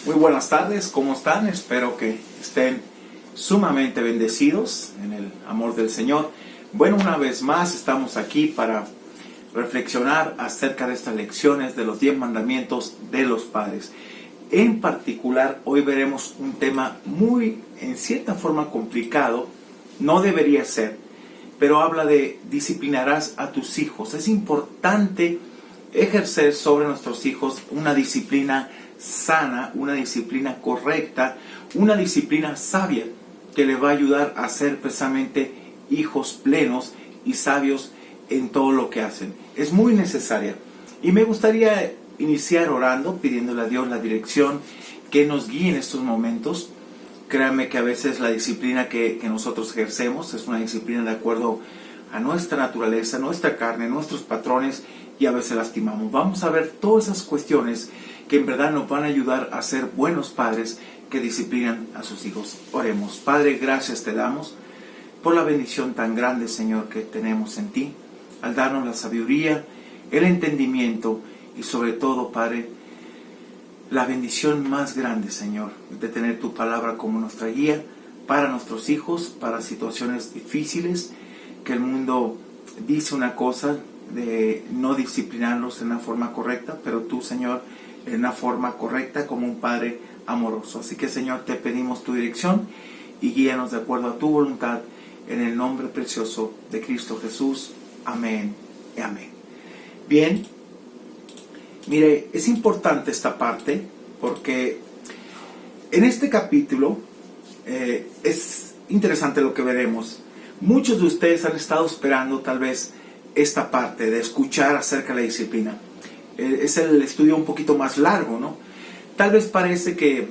Muy buenas tardes, ¿cómo están? Espero que estén sumamente bendecidos en el amor del Señor. Bueno, una vez más estamos aquí para reflexionar acerca de estas lecciones de los 10 mandamientos de los padres. En particular, hoy veremos un tema muy, en cierta forma, complicado. No debería ser, pero habla de disciplinarás a tus hijos. Es importante ejercer sobre nuestros hijos una disciplina sana, una disciplina correcta, una disciplina sabia que le va a ayudar a ser precisamente hijos plenos y sabios en todo lo que hacen. Es muy necesaria. Y me gustaría iniciar orando, pidiéndole a Dios la dirección que nos guíe en estos momentos. Créanme que a veces la disciplina que nosotros ejercemos es una disciplina de acuerdo a nuestra naturaleza, nuestra carne, nuestros patrones, y a veces lastimamos. Vamos a ver todas esas cuestiones que en verdad nos van a ayudar a ser buenos padres que disciplinan a sus hijos. Oremos. Padre, gracias te damos por la bendición tan grande, Señor, que tenemos en ti, al darnos la sabiduría, el entendimiento y sobre todo, Padre, la bendición más grande, Señor, de tener tu palabra como nuestra guía para nuestros hijos, para situaciones difíciles, que el mundo dice una cosa de no disciplinarlos en una forma correcta, pero tú, Señor, en una forma correcta como un Padre amoroso. Así que, Señor, te pedimos tu dirección y guíanos de acuerdo a tu voluntad, en el nombre precioso de Cristo Jesús. Amén y amén. Bien, mire, es importante esta parte porque en este capítulo es interesante lo que veremos. Muchos de ustedes han estado esperando tal vez esta parte de escuchar acerca de la disciplina. Es el estudio un poquito más largo, ¿no? Tal vez parece que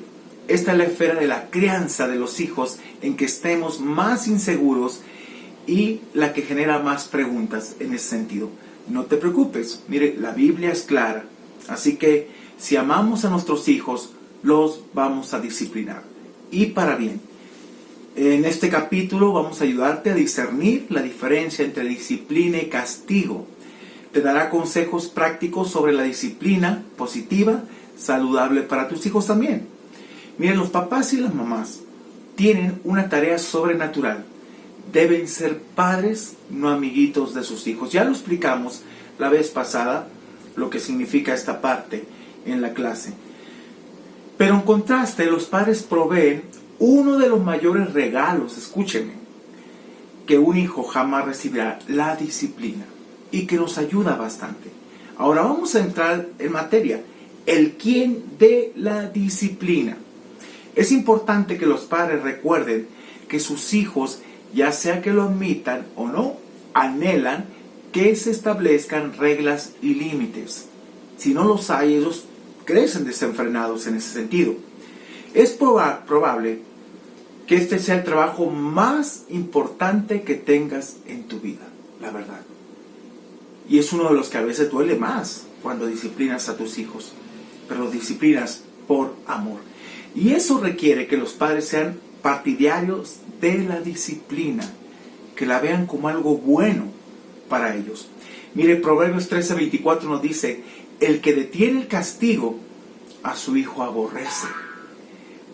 esta es la esfera de la crianza de los hijos en que estemos más inseguros y la que genera más preguntas en ese sentido. No te preocupes, mire, la Biblia es clara. Así que si amamos a nuestros hijos, los vamos a disciplinar. Y para bien. En este capítulo vamos a ayudarte a discernir la diferencia entre disciplina y castigo. Te dará consejos prácticos sobre la disciplina positiva, saludable para tus hijos también. Miren, los papás y las mamás tienen una tarea sobrenatural. Deben ser padres, no amiguitos de sus hijos. Ya lo explicamos la vez pasada, lo que significa esta parte en la clase. Pero en contraste, los padres proveen uno de los mayores regalos, escúchenme, que un hijo jamás recibirá: la disciplina, y que nos ayuda bastante. Ahora vamos a entrar en materia, el quién de la disciplina. Es importante que los padres recuerden que sus hijos, ya sea que lo admitan o no, anhelan que se establezcan reglas y límites. Si no los hay, ellos crecen desenfrenados en ese sentido. Es probable que este sea el trabajo más importante que tengas en tu vida, la verdad. Y es uno de los que a veces duele más cuando disciplinas a tus hijos, pero los disciplinas por amor. Y eso requiere que los padres sean partidarios de la disciplina, que la vean como algo bueno para ellos. Mire, Proverbios 13:24 nos dice: el que detiene el castigo a su hijo aborrece,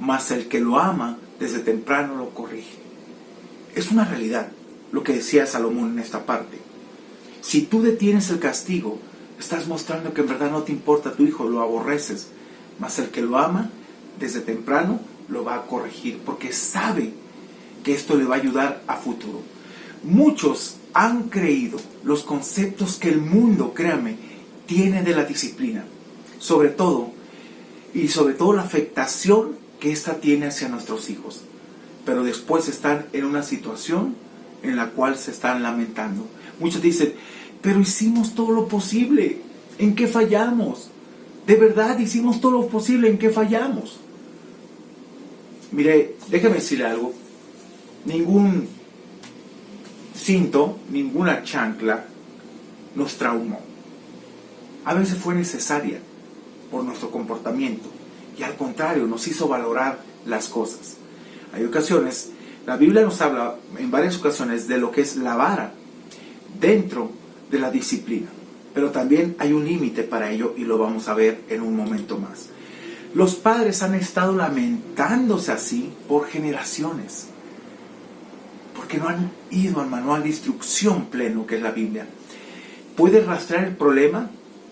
mas el que lo ama desde temprano lo corrige. Es una realidad lo que decía Salomón en esta parte. Si tú detienes el castigo, estás mostrando que en verdad no te importa tu hijo, lo aborreces, mas el que lo ama desde temprano lo va a corregir, porque sabe que esto le va a ayudar a futuro. Muchos han creído los conceptos que el mundo, créame, tiene de la disciplina, sobre todo la afectación que ésta tiene hacia nuestros hijos, pero después están en una situación en la cual se están lamentando. Muchos dicen: pero hicimos todo lo posible, ¿en qué fallamos? De verdad hicimos todo lo posible, ¿en qué fallamos? Mire, déjeme decirle algo. Ningún cinto, ninguna chancla nos traumó. A veces fue necesaria por nuestro comportamiento, y al contrario, nos hizo valorar las cosas. Hay ocasiones, la Biblia nos habla en varias ocasiones de lo que es la vara dentro de la disciplina, pero también hay un límite para ello, y lo vamos a ver en un momento más. Los padres han estado lamentándose así por generaciones, porque no han ido al manual de instrucción pleno que es la Biblia. Puede rastrear el problema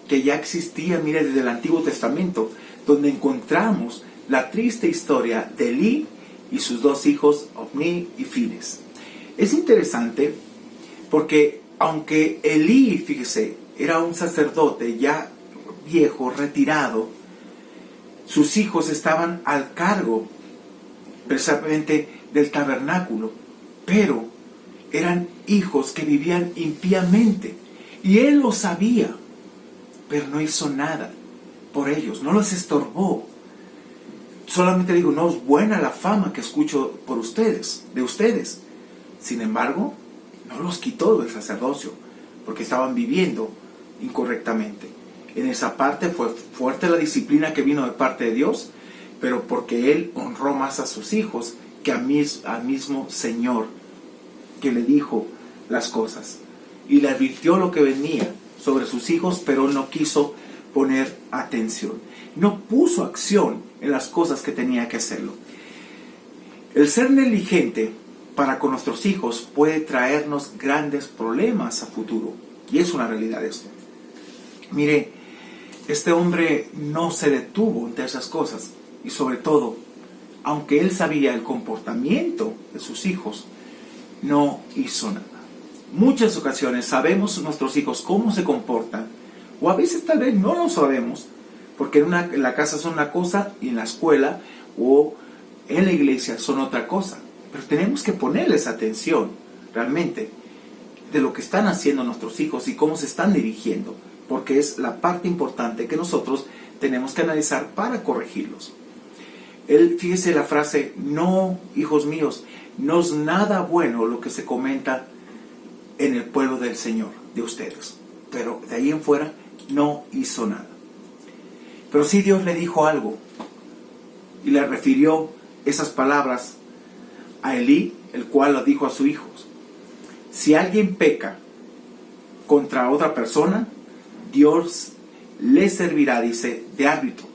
que ya existía, mire, desde el Antiguo Testamento, donde encontramos la triste historia de Elí y sus dos hijos, Ofni y Fines. Es interesante porque aunque Elí, fíjese, era un sacerdote ya viejo, retirado, sus hijos estaban al cargo precisamente del tabernáculo, pero eran hijos que vivían impíamente y él lo sabía, pero no hizo nada por ellos, no los estorbó. Solamente digo, no es buena la fama que escucho por ustedes, de ustedes. Sin embargo, no los quitó del sacerdocio, porque estaban viviendo incorrectamente. En esa parte fue fuerte la disciplina que vino de parte de Dios, pero porque Él honró más a sus hijos que al mismo Señor, que le dijo las cosas. Y le advirtió lo que venía sobre sus hijos, pero Él no quiso poner atención. No puso acción en las cosas que tenía que hacerlo. El ser negligente para con nuestros hijos puede traernos grandes problemas a futuro. Y es una realidad esto. Mire, este hombre no se detuvo ante esas cosas. Y sobre todo, aunque él sabía el comportamiento de sus hijos, no hizo nada. Muchas ocasiones sabemos nuestros hijos cómo se comportan, o a veces tal vez no lo sabemos, porque en la casa son una cosa y en la escuela o en la iglesia son otra cosa. Pero tenemos que ponerles atención realmente de lo que están haciendo nuestros hijos y cómo se están dirigiendo, porque es la parte importante que nosotros tenemos que analizar para corregirlos. Fíjese la frase, no, hijos míos, no es nada bueno lo que se comenta en el pueblo del Señor, de ustedes. Pero de ahí en fuera no hizo nada. Pero sí Dios le dijo algo y le refirió esas palabras a Elí, el cual lo dijo a sus hijos. Si alguien peca contra otra persona, Dios le servirá, dice, de árbitro.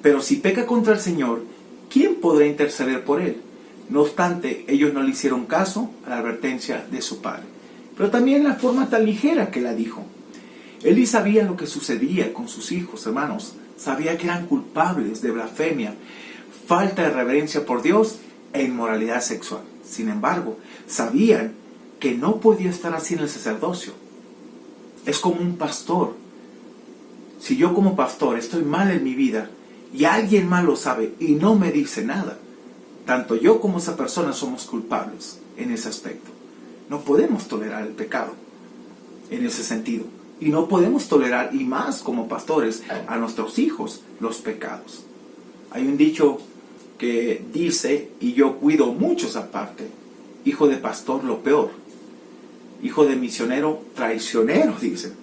Pero si peca contra el Señor, ¿quién podrá interceder por él? No obstante, ellos no le hicieron caso a la advertencia de su padre. Pero también la forma tan ligera que la dijo. Elí sabía lo que sucedía con sus hijos, hermanos. Sabía que eran culpables de blasfemia, falta de reverencia por Dios e inmoralidad sexual. Sin embargo, sabían que no podía estar así en el sacerdocio. Es como un pastor. Si yo como pastor estoy mal en mi vida y alguien más lo sabe y no me dice nada, tanto yo como esa persona somos culpables en ese aspecto. No podemos tolerar el pecado en ese sentido. Y no podemos tolerar, y más como pastores, a nuestros hijos los pecados. Hay un dicho que dice, y yo cuido mucho esa parte: hijo de pastor lo peor, hijo de misionero traicionero, dicen,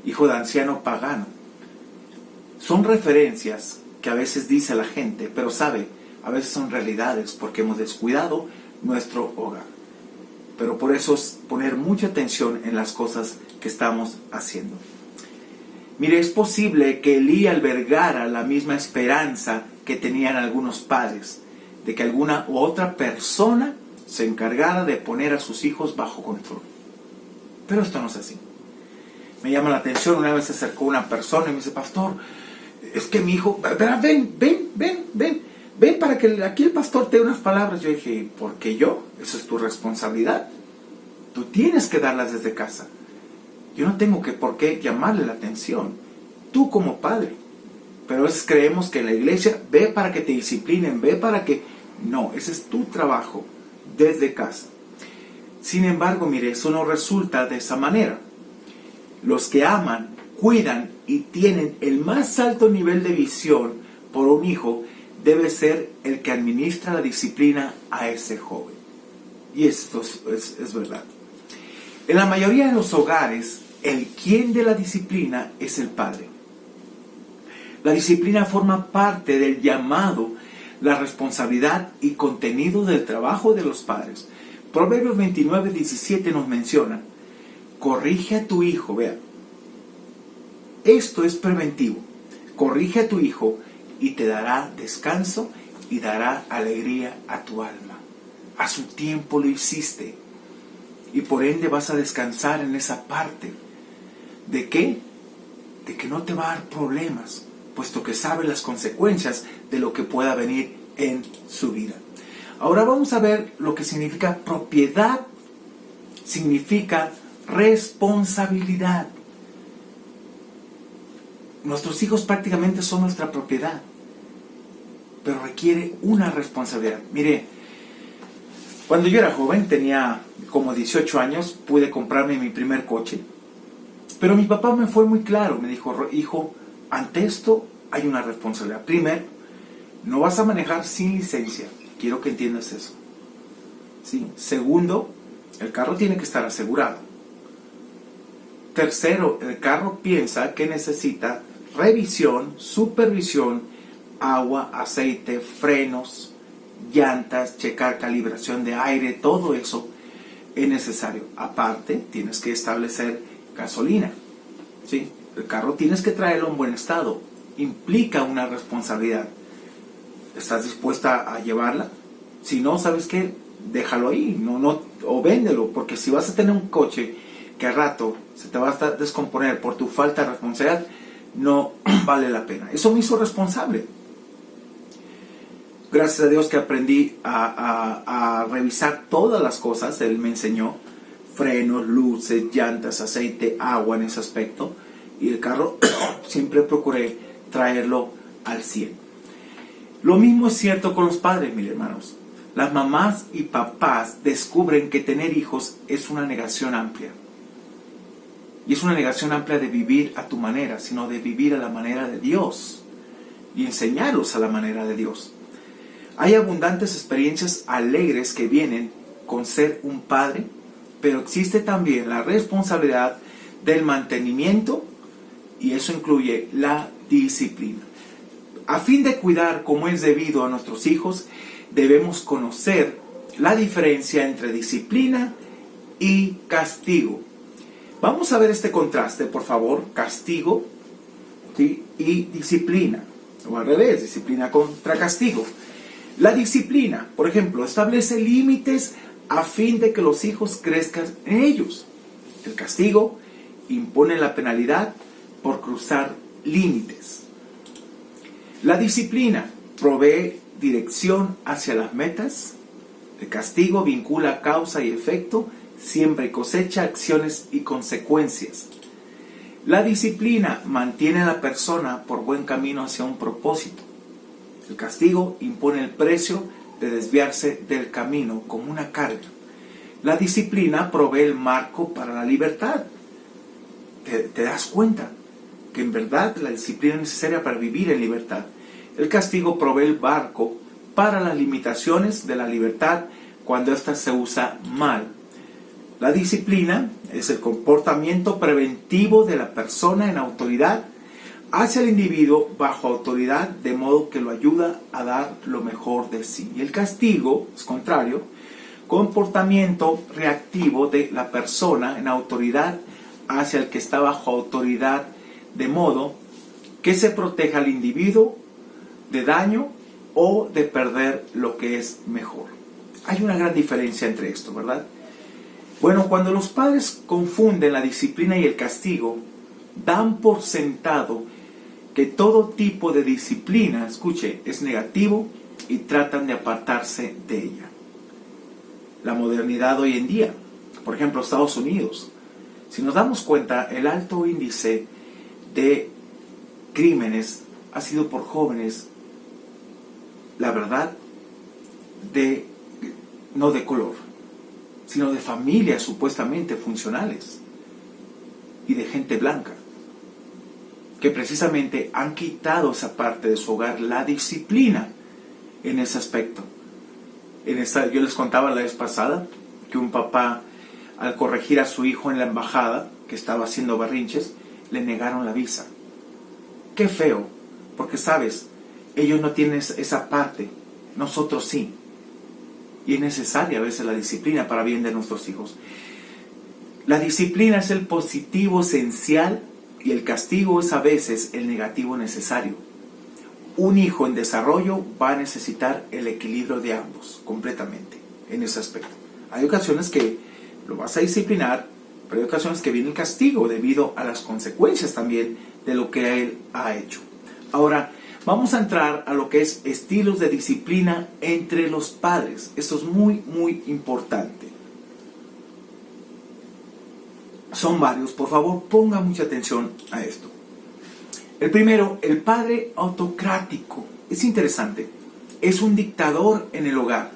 hijo de anciano pagano. Son referencias que a veces dice la gente, pero sabe, a veces son realidades porque hemos descuidado nuestro hogar. Pero por eso es poner mucha atención en las cosas que estamos haciendo. Mire, es posible que Elí albergara la misma esperanza que tenían algunos padres, de que alguna u otra persona se encargara de poner a sus hijos bajo control. Pero esto no es así. Me llama la atención, una vez se acercó una persona y me dice: pastor, es que mi hijo, ven para que aquí el pastor te dé unas palabras. Yo dije: ¿por qué yo? Eso es tu responsabilidad. Tú tienes que darlas desde casa. Yo no tengo por qué llamarle la atención. Tú como padre. Pero a veces creemos que en la iglesia, ve para que te disciplinen, ve para que... No, ese es tu trabajo desde casa. Sin embargo, mire, eso no resulta de esa manera. Los que aman, cuidan y tienen el más alto nivel de visión por un hijo debe ser el que administra la disciplina a ese joven. Y esto es verdad. En la mayoría de los hogares, el quien de la disciplina es el padre. La disciplina forma parte del llamado, la responsabilidad y contenido del trabajo de los padres. Proverbios 29:17 nos menciona: corrige a tu hijo, vea. Esto es preventivo. Corrige a tu hijo y te dará descanso y dará alegría a tu alma. A su tiempo lo hiciste y por ende vas a descansar en esa parte. ¿De qué? De que no te va a dar problemas, puesto que sabe las consecuencias de lo que pueda venir en su vida. Ahora vamos a ver lo que significa propiedad. Significa responsabilidad. Nuestros hijos prácticamente son nuestra propiedad, pero requiere una responsabilidad. Mire, cuando yo era joven, tenía como 18 años, pude comprarme mi primer coche, pero mi papá me fue muy claro, me dijo: hijo, ante esto hay una responsabilidad. Primero, no vas a manejar sin licencia, quiero que entiendas eso. ¿Sí? Segundo, el carro tiene que estar asegurado. Tercero, el carro piensa que necesita revisión, supervisión, agua, aceite, frenos, llantas, checar calibración de aire, todo eso es necesario. Aparte, tienes que establecer gasolina. ¿Sí? El carro tienes que traerlo en buen estado. Implica una responsabilidad. ¿Estás dispuesta a llevarla? Si no, ¿sabes qué? Déjalo ahí, o véndelo, porque si vas a tener un coche que al rato se te va a descomponer por tu falta de responsabilidad, no vale la pena. Eso me hizo responsable. Gracias a Dios que aprendí a revisar todas las cosas. Él me enseñó frenos, luces, llantas, aceite, agua en ese aspecto, y el carro siempre procuré traerlo al 100. Lo mismo es cierto con los padres, mis hermanos. Las mamás y papás descubren que tener hijos es una negación amplia. Y es una negación amplia de vivir a tu manera, sino de vivir a la manera de Dios y enseñarlos a la manera de Dios. Hay abundantes experiencias alegres que vienen con ser un padre, pero existe también la responsabilidad del mantenimiento, y eso incluye la disciplina. A fin de cuidar como es debido a nuestros hijos, debemos conocer la diferencia entre disciplina y castigo. Vamos a ver este contraste, por favor. Castigo, ¿sí?, y disciplina. O al revés, disciplina contra castigo. La disciplina, por ejemplo, establece límites a fin de que los hijos crezcan en ellos. El castigo impone la penalidad por cruzar límites. La disciplina provee dirección hacia las metas. El castigo vincula causa y efecto, siembra y cosecha, acciones y consecuencias. La disciplina mantiene a la persona por buen camino hacia un propósito. El castigo impone el precio de desviarse del camino como una carga. La disciplina provee el marco para la libertad. ¿Te das cuenta que en verdad la disciplina es necesaria para vivir en libertad? El castigo provee el marco para las limitaciones de la libertad cuando ésta se usa mal. La disciplina es el comportamiento preventivo de la persona en autoridad hacia el individuo bajo autoridad, de modo que lo ayuda a dar lo mejor de sí. Y el castigo es contrario, comportamiento reactivo de la persona en autoridad hacia el que está bajo autoridad, de modo que se proteja al individuo de daño o de perder lo que es mejor. Hay una gran diferencia entre esto, ¿verdad? Bueno, cuando los padres confunden la disciplina y el castigo, dan por sentado que todo tipo de disciplina, escuche, es negativo y tratan de apartarse de ella. La modernidad hoy en día, por ejemplo, Estados Unidos, si nos damos cuenta, el alto índice de crímenes ha sido por jóvenes, la verdad, no de color, sino de familias supuestamente funcionales y de gente blanca, que precisamente han quitado esa parte de su hogar, la disciplina en ese aspecto. Yo les contaba la vez pasada que un papá, al corregir a su hijo en la embajada, que estaba haciendo berrinches, le negaron la visa. Qué feo, porque sabes, ellos no tienen esa parte, nosotros sí. Y es necesaria a veces la disciplina para bien de nuestros hijos. La disciplina es el positivo esencial y el castigo es a veces el negativo necesario. un hijo en desarrollo va a necesitar el equilibrio de ambos, completamente, en ese aspecto. Hay ocasiones que lo vas a disciplinar, pero hay ocasiones que viene el castigo debido a las consecuencias también de lo que él ha hecho. Ahora, vamos a entrar a lo que es estilos de disciplina entre los padres. Esto es muy, muy importante. Son varios, por favor, ponga mucha atención a esto. El primero, el padre autocrático. Es interesante. Es un dictador en el hogar.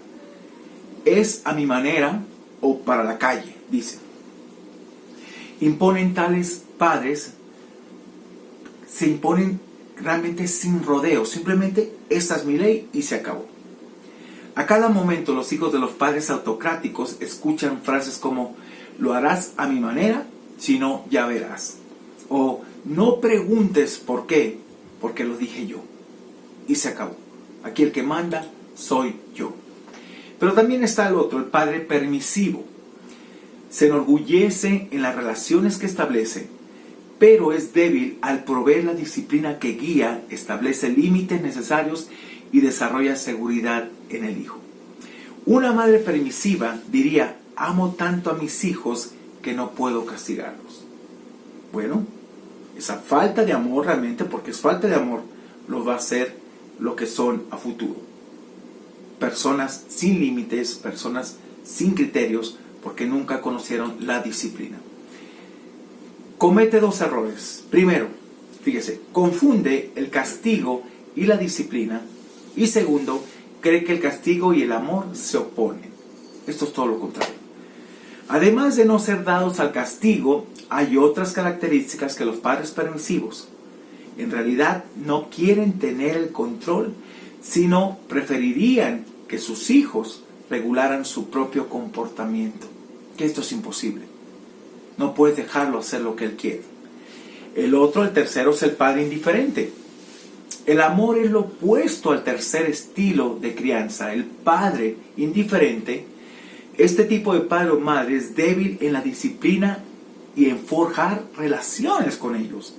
Es a mi manera o para la calle, dice. Imponen tales padres, se imponen realmente sin rodeos. Simplemente esta es mi ley y se acabó. A cada momento los hijos de los padres autocráticos escuchan frases como: lo harás a mi manera, si no ya verás. O no preguntes por qué, porque lo dije yo. Y se acabó. Aquí el que manda soy yo. Pero también está el otro, el padre permisivo. Se enorgullece en las relaciones que establece, pero es débil al proveer la disciplina que guía, establece límites necesarios y desarrolla seguridad en el hijo. Una madre permisiva diría: amo tanto a mis hijos que no puedo castigarlos. Bueno, esa falta de amor realmente, porque es falta de amor, los va a hacer lo que son a futuro. Personas sin límites, personas sin criterios, porque nunca conocieron la disciplina. Comete dos errores. Primero, fíjese, confunde el castigo y la disciplina. Y segundo, cree que el castigo y el amor se oponen. Esto es todo lo contrario. Además de no ser dados al castigo, hay otras características que los padres permisivos en realidad no quieren tener el control, sino preferirían que sus hijos regularan su propio comportamiento. Que esto es imposible. No puedes dejarlo hacer lo que él quiere. El tercero, es el padre indiferente. El amor es lo opuesto al tercer estilo de crianza, el padre indiferente. Este tipo de padre o madre es débil en la disciplina y en forjar relaciones con ellos.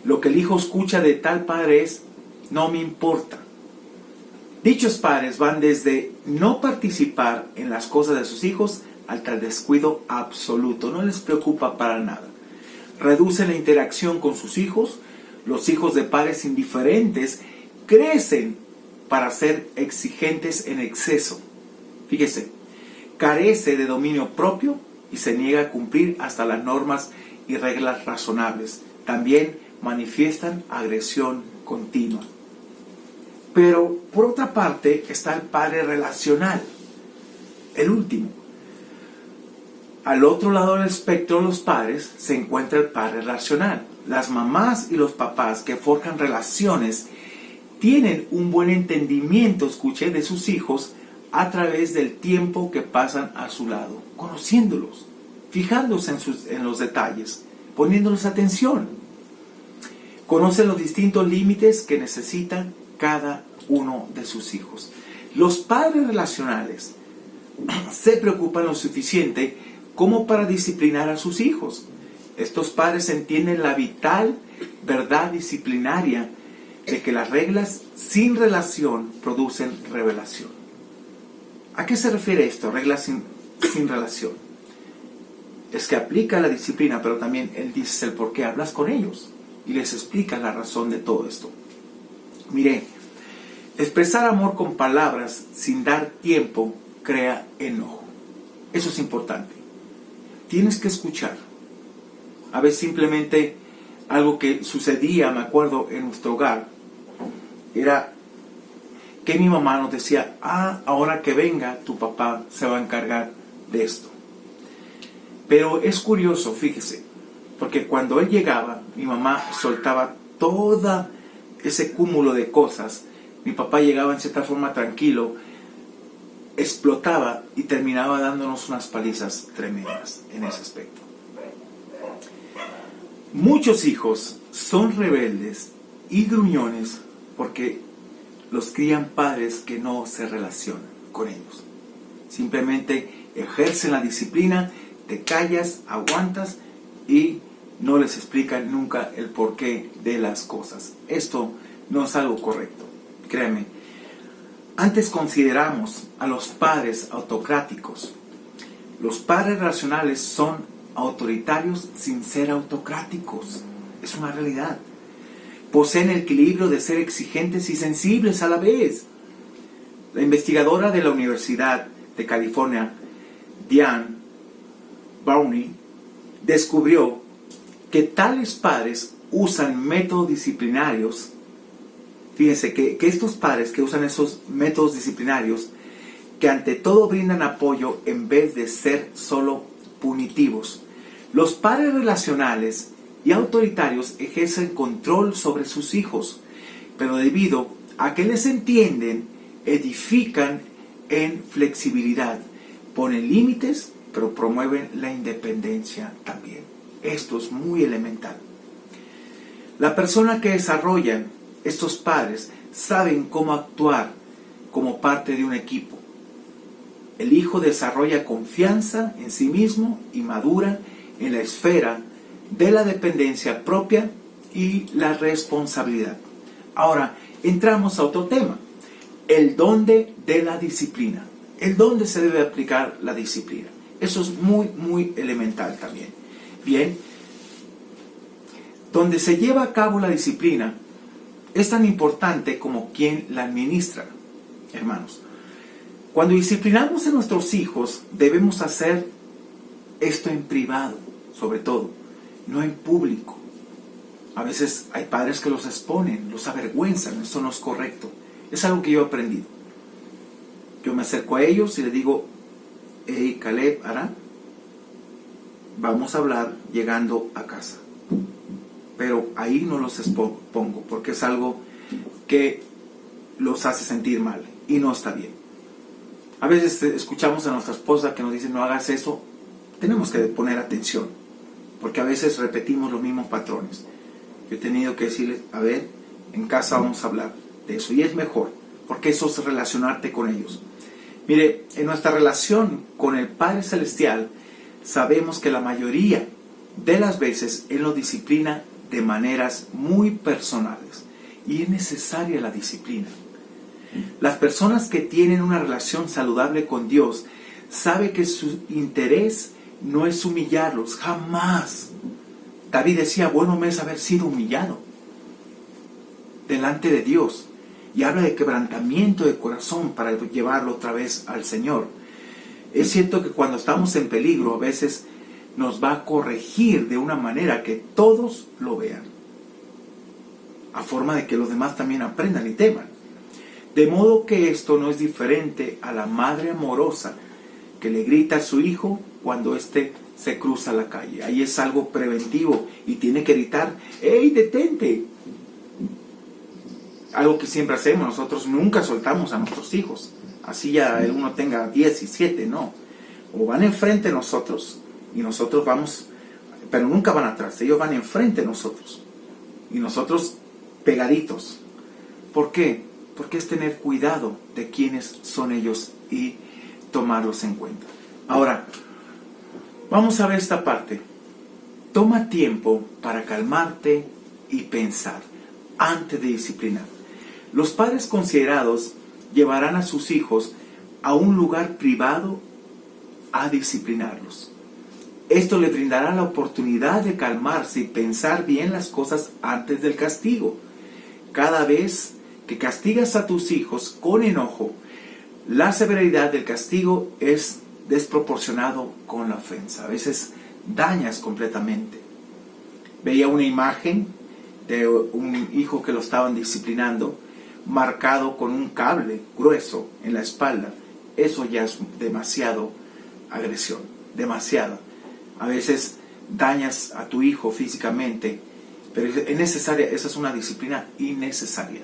Lo que el hijo escucha de tal padre es: no me importa. Dichos padres van desde no participar en las cosas de sus hijos hasta el descuido absoluto. No les preocupa para nada. Reducen la interacción con sus hijos. Los hijos de padres indiferentes crecen para ser exigentes en exceso. Fíjese, carece de dominio propio y se niega a cumplir hasta las normas y reglas razonables. También manifiestan agresión continua. Pero por otra parte está el padre relacional, el último. Al otro lado del espectro de los padres se encuentra el padre relacional. Las mamás y los papás que forjan relaciones tienen un buen entendimiento, escuché, de sus hijos a través del tiempo que pasan a su lado, conociéndolos, fijándose en los detalles, poniéndoles atención. Conocen los distintos límites que necesitan cada uno de sus hijos. Los padres relacionales se preocupan lo suficiente como para disciplinar a sus hijos. Estos padres entienden la vital verdad disciplinaria de que las reglas sin relación producen revelación. ¿A qué se refiere esto? Reglas sin relación. Es que aplica la disciplina, pero también él dice el por qué. Hablas con ellos y les explica la razón de todo esto. Mire, expresar amor con palabras sin dar tiempo crea enojo. Eso es importante. Tienes que escuchar. A veces simplemente algo que sucedía, me acuerdo, en nuestro hogar, era que mi mamá nos decía: ahora que venga tu papá se va a encargar de esto. Pero es curioso, fíjese, porque cuando él llegaba, mi mamá soltaba todo ese cúmulo de cosas. Mi papá llegaba en cierta forma tranquilo, explotaba y terminaba dándonos unas palizas tremendas en ese aspecto. Muchos hijos son rebeldes y gruñones porque los crían padres que no se relacionan con ellos. Simplemente ejercen la disciplina, te callas, aguantas y no les explican nunca el porqué de las cosas. Esto no es algo correcto. Créeme. Antes consideramos a los padres autocráticos. Los padres racionales son autoritarios sin ser autocráticos. Es una realidad. Poseen el equilibrio de ser exigentes y sensibles a la vez. La investigadora de la Universidad de California, Diane Bourney, descubrió que tales padres usan métodos disciplinarios. Fíjense que estos padres que usan esos métodos disciplinarios, que ante todo brindan apoyo en vez de ser solo punitivos. Los padres relacionales y autoritarios ejercen control sobre sus hijos, pero debido a que les entienden, edifican en flexibilidad, ponen límites, pero promueven la independencia también. Esto es muy elemental. La persona que desarrollan estos padres saben cómo actuar como parte de un equipo. El hijo desarrolla confianza en sí mismo y madura en la esfera de la dependencia propia y la responsabilidad. Ahora, entramos a otro tema. El dónde de la disciplina. El dónde se debe aplicar la disciplina. Eso es muy elemental también. Bien, donde se lleva a cabo la disciplina es tan importante como quien la administra, hermanos. Cuando disciplinamos a nuestros hijos, debemos hacer esto en privado, sobre todo, no en público. A veces hay padres que los exponen, los avergüenzan, eso no es correcto. Es algo que yo he aprendido. Yo me acerco a ellos y les digo, hey, Caleb, Ara, vamos a hablar llegando a casa. Pero ahí no los expongo, porque es algo que los hace sentir mal y no está bien. A veces escuchamos a nuestra esposa que nos dice, no hagas eso. Tenemos que poner atención, porque a veces repetimos los mismos patrones. Yo he tenido que decirles, a ver, en casa vamos a hablar de eso, y es mejor, porque eso es relacionarte con ellos. Mire, en nuestra relación con el Padre Celestial, sabemos que la mayoría de las veces Él nos disciplina de maneras muy personales, y es necesaria la disciplina. Las personas que tienen una relación saludable con Dios saben que su interés no es humillarlos, jamás. David decía, bueno me es haber sido humillado delante de Dios, y habla de quebrantamiento de corazón para llevarlo otra vez al Señor. Es cierto que cuando estamos en peligro a veces nos va a corregir de una manera que todos lo vean, a forma de que los demás también aprendan y teman. De modo que esto no es diferente a la madre amorosa que le grita a su hijo cuando éste se cruza la calle. Ahí es algo preventivo y tiene que gritar, ¡hey, detente! Algo que siempre hacemos, nosotros nunca soltamos a nuestros hijos. Así ya uno tenga 10 y 7, no. O van enfrente de nosotros y nosotros vamos, pero nunca van atrás, ellos van enfrente de nosotros. Y nosotros pegaditos. ¿Por qué? Porque es tener cuidado de quiénes son ellos y tomarlos en cuenta. Ahora, vamos a ver esta parte. Toma tiempo para calmarte y pensar antes de disciplinar. Los padres considerados llevarán a sus hijos a un lugar privado a disciplinarlos. Esto le brindará la oportunidad de calmarse y pensar bien las cosas antes del castigo. Cada vez que castigas a tus hijos con enojo, la severidad del castigo es desproporcionado con la ofensa. A veces dañas completamente. Veía una imagen de un hijo que lo estaban disciplinando, marcado con un cable grueso en la espalda. Eso ya es demasiado agresión, demasiado. A veces dañas a tu hijo físicamente, pero es necesaria, esa es una disciplina innecesaria.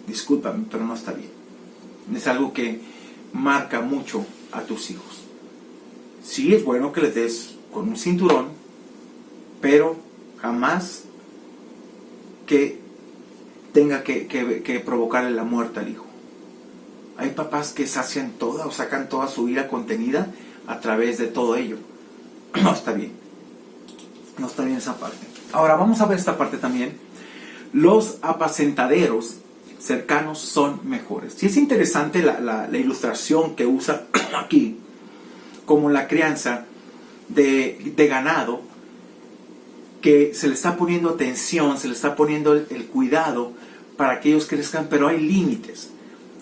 Discúlpame, pero no está bien. Es algo que marca mucho a tus hijos. Sí es bueno que les des con un cinturón, pero jamás que tenga que provocarle la muerte al hijo. Hay papás que sacian toda o sacan toda su ira contenida a través de todo ello. No está bien. No está bien esa parte. Ahora vamos a ver esta parte también. Los apacentaderos cercanos son mejores. Y es interesante la ilustración que usa aquí, como la crianza de ganado, que se le está poniendo atención, se le está poniendo el cuidado para que ellos crezcan, pero hay límites.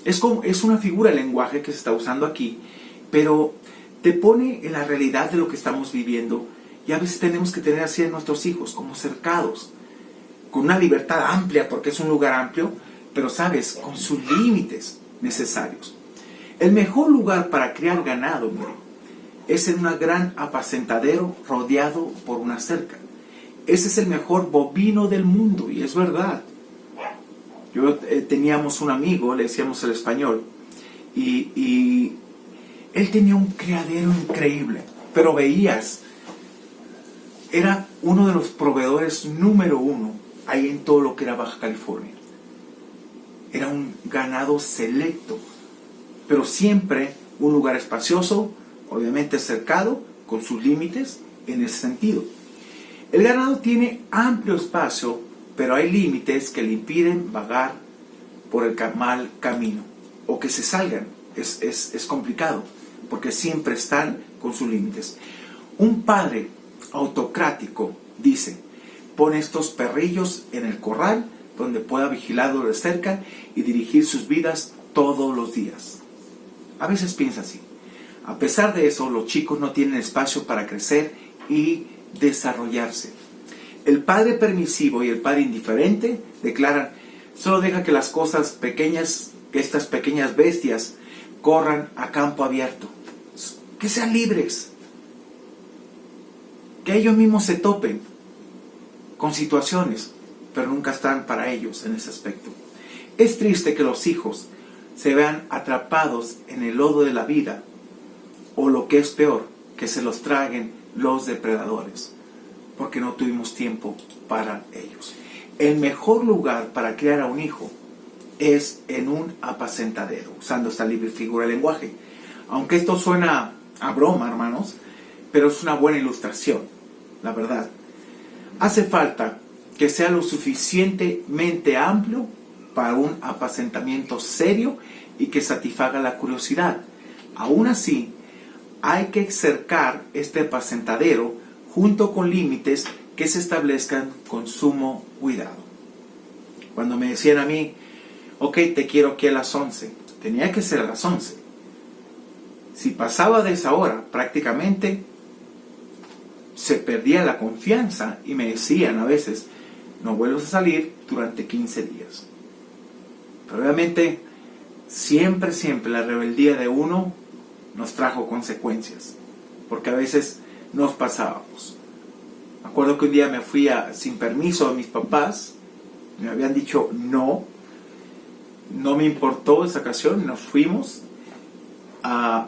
Es una figura de lenguaje que se está usando aquí, pero te pone en la realidad de lo que estamos viviendo, y a veces tenemos que tener así a nuestros hijos, como cercados, con una libertad amplia, porque es un lugar amplio, pero sabes, con sus límites necesarios. El mejor lugar para criar ganado, mire, es en un gran apacentadero rodeado por una cerca. Ese es el mejor bovino del mundo, y es verdad. Teníamos un amigo, le decíamos el español, y él tenía un criadero increíble, pero veías, era uno de los proveedores número uno ahí en todo lo que era Baja California. Era un ganado selecto, pero siempre un lugar espacioso, obviamente cercado, con sus límites en ese sentido. El ganado tiene amplio espacio, pero hay límites que le impiden vagar por el mal camino, o que se salgan. Es complicado, porque siempre están con sus límites. Un padre autocrático dice: pon estos perrillos en el corral donde pueda vigilarlo de cerca y dirigir sus vidas todos los días. A veces piensa así. A pesar de eso, los chicos no tienen espacio para crecer y desarrollarse. El padre permisivo y el padre indiferente declaran: solo deja que las cosas pequeñas, que estas pequeñas bestias corran a campo abierto. Que sean libres. Que ellos mismos se topen con situaciones, pero nunca están para ellos en ese aspecto. Es triste que los hijos se vean atrapados en el lodo de la vida, o lo que es peor, que se los traguen los depredadores, porque no tuvimos tiempo para ellos. El mejor lugar para criar a un hijo es en un apacentadero, usando esta libre figura de lenguaje. Aunque esto suena a broma, hermanos, pero es una buena ilustración, la verdad. Hace falta que sea lo suficientemente amplio para un apacentamiento serio y que satisfaga la curiosidad. Aún así, hay que cercar este apacentadero junto con límites que se establezcan con sumo cuidado. Cuando me decían a mí: ok, te quiero aquí a las 11, tenía que ser a las 11. Si pasaba de esa hora, prácticamente se perdía la confianza y me decían a veces: no vuelvas a salir durante 15 días. Pero obviamente, siempre la rebeldía de uno nos trajo consecuencias, porque a veces nos pasábamos. Me acuerdo que un día me fui sin permiso a mis papás, me habían dicho no me importó esa ocasión, nos fuimos a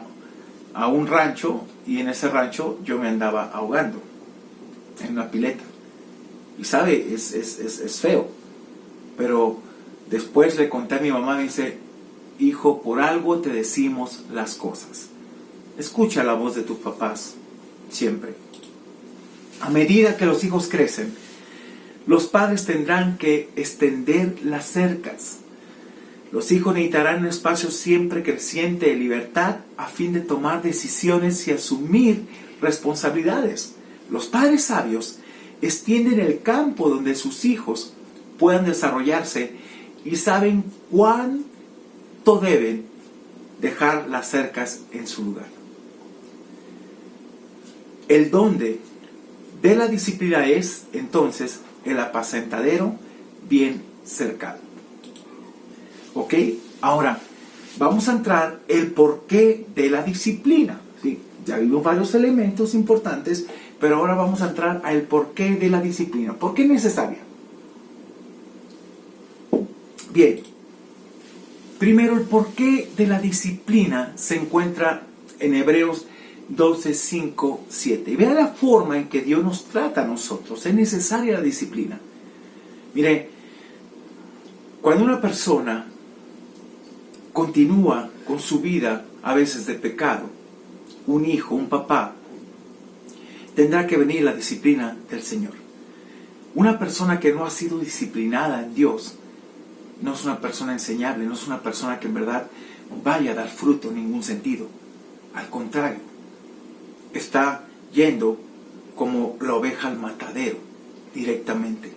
un rancho, y en ese rancho yo me andaba ahogando en una pileta. Y sabe, es feo, pero después le conté a mi mamá, me dice: hijo, por algo te decimos las cosas. Escucha la voz de tus papás siempre. A medida que los hijos crecen, los padres tendrán que extender las cercas. Los hijos necesitarán un espacio siempre creciente de libertad a fin de tomar decisiones y asumir responsabilidades. Los padres sabios extienden el campo donde sus hijos puedan desarrollarse y saben cuánto deben dejar las cercas en su lugar. El dónde de la disciplina es, entonces, el apacentadero bien cercado. ¿Ok? Ahora, vamos a entrar el porqué de la disciplina. ¿Sí? Ya vimos varios elementos importantes, pero ahora vamos a entrar al porqué de la disciplina. ¿Por qué es necesaria? Bien, primero, el porqué de la disciplina se encuentra en Hebreos 12, 5, 7. Y vea la forma en que Dios nos trata a nosotros. Es necesaria la disciplina. Mire, cuando una persona continúa con su vida a veces de pecado, un hijo, un papá, tendrá que venir la disciplina del Señor. Una persona que no ha sido disciplinada en Dios no es una persona enseñable, no es una persona que en verdad vaya a dar fruto en ningún sentido. Al contrario, está yendo como la oveja al matadero directamente.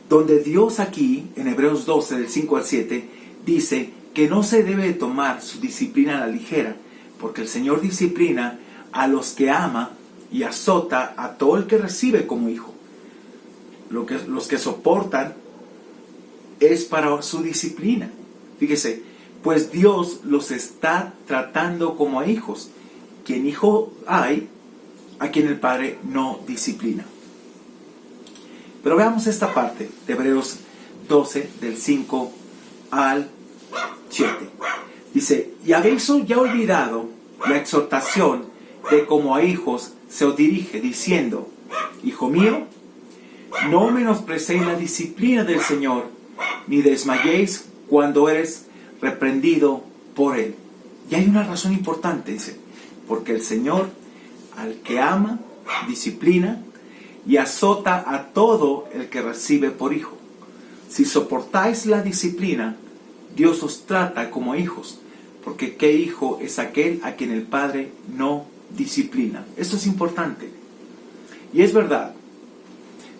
Donde Dios aquí, en Hebreos 12, del 5 al 7, dice que no se debe de tomar su disciplina a la ligera, porque el Señor disciplina a los que ama y azota a todo el que recibe como hijo. Los que soportan es para su disciplina. Fíjese, pues Dios los está tratando como a hijos. Quien hijo hay, a quien el Padre no disciplina. Pero veamos esta parte de Hebreos 12, del 5 al 7. Dice, y habéis ya olvidado la exhortación de como a hijos se os dirige, diciendo, hijo mío, no menospreciéis la disciplina del Señor, ni desmayéis cuando eres reprendido por Él. Y hay una razón importante, dice, porque el Señor, al que ama, disciplina y azota a todo el que recibe por hijo. Si soportáis la disciplina, Dios os trata como hijos, porque ¿qué hijo es aquel a quien el Padre no disciplina? Esto es importante. Y es verdad,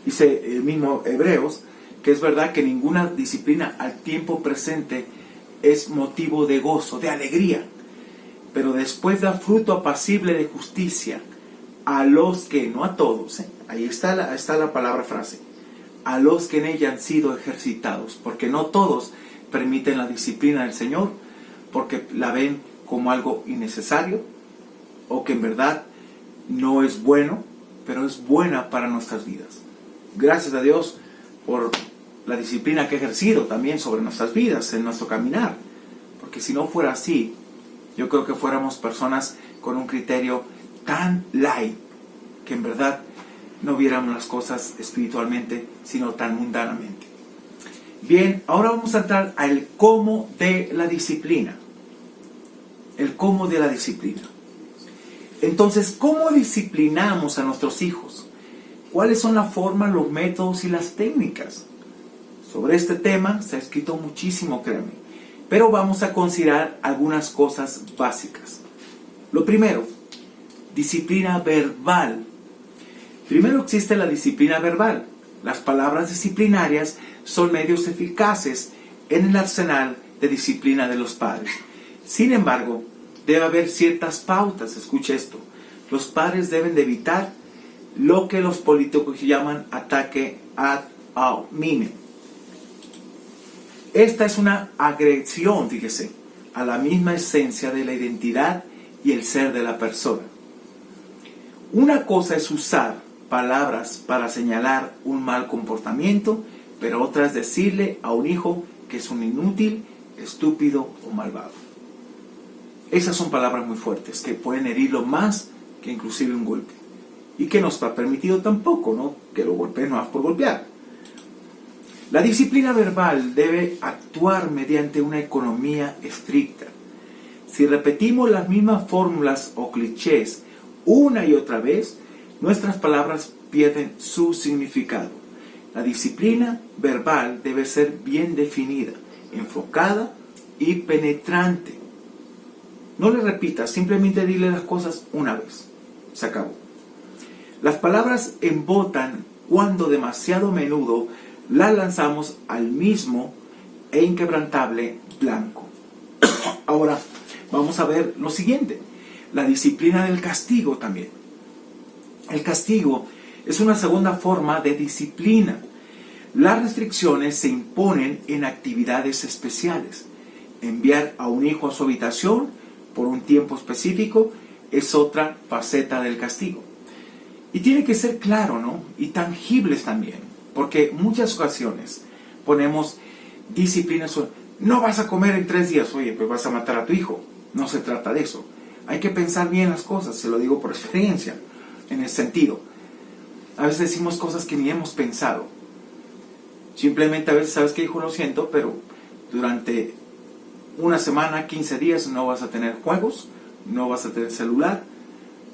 dice el mismo Hebreos, que es verdad que ninguna disciplina al tiempo presente es motivo de gozo, de alegría, pero después da fruto apacible de justicia a los que, no a todos, ahí está la palabra frase, a los que en ella han sido ejercitados, porque no todos permiten la disciplina del Señor, porque la ven como algo innecesario, o que en verdad no es bueno, pero es buena para nuestras vidas. Gracias a Dios por la disciplina que ha ejercido también sobre nuestras vidas, en nuestro caminar, porque si no fuera así, yo creo que fuéramos personas con un criterio tan light, que en verdad no viéramos las cosas espiritualmente, sino tan mundanamente. Bien, ahora vamos a entrar al cómo de la disciplina. El cómo de la disciplina. Entonces, ¿cómo disciplinamos a nuestros hijos? ¿Cuáles son la forma, los métodos y las técnicas? Sobre este tema se ha escrito muchísimo, créanme. Pero vamos a considerar algunas cosas básicas. Lo primero, disciplina verbal. Primero existe la disciplina verbal. Las palabras disciplinarias son medios eficaces en el arsenal de disciplina de los padres. Sin embargo, debe haber ciertas pautas. Escuche esto. Los padres deben de evitar lo que los políticos llaman ataque ad hominem. Esta es una agresión, fíjese, a la misma esencia de la identidad y el ser de la persona. Una cosa es usar palabras para señalar un mal comportamiento, pero otra es decirle a un hijo que es un inútil, estúpido o malvado. Esas son palabras muy fuertes que pueden herirlo más que inclusive un golpe. Y que no está permitido tampoco, ¿no? Que lo golpeen más por golpear. La disciplina verbal debe actuar mediante una economía estricta. Si repetimos las mismas fórmulas o clichés una y otra vez, nuestras palabras pierden su significado. La disciplina verbal debe ser bien definida, enfocada y penetrante. No le repitas, simplemente dile las cosas una vez. Se acabó. Las palabras embotan cuando demasiado menudo las lanzamos al mismo e inquebrantable blanco. Ahora, vamos a ver lo siguiente. La disciplina del castigo también. El castigo es una segunda forma de disciplina. Las restricciones se imponen en actividades especiales. Enviar a un hijo a su habitación por un tiempo específico es otra faceta del castigo. Y tiene que ser claro, ¿no? Y tangibles también. Porque muchas ocasiones ponemos disciplinas. No vas a comer en 3 días. Oye, pues vas a matar a tu hijo. No se trata de eso. Hay que pensar bien las cosas. Se lo digo por experiencia. En el sentido. A veces decimos cosas que ni hemos pensado. Simplemente a veces, ¿sabes qué, hijo? Lo siento, pero durante una semana, 15 días, no vas a tener juegos. No vas a tener celular.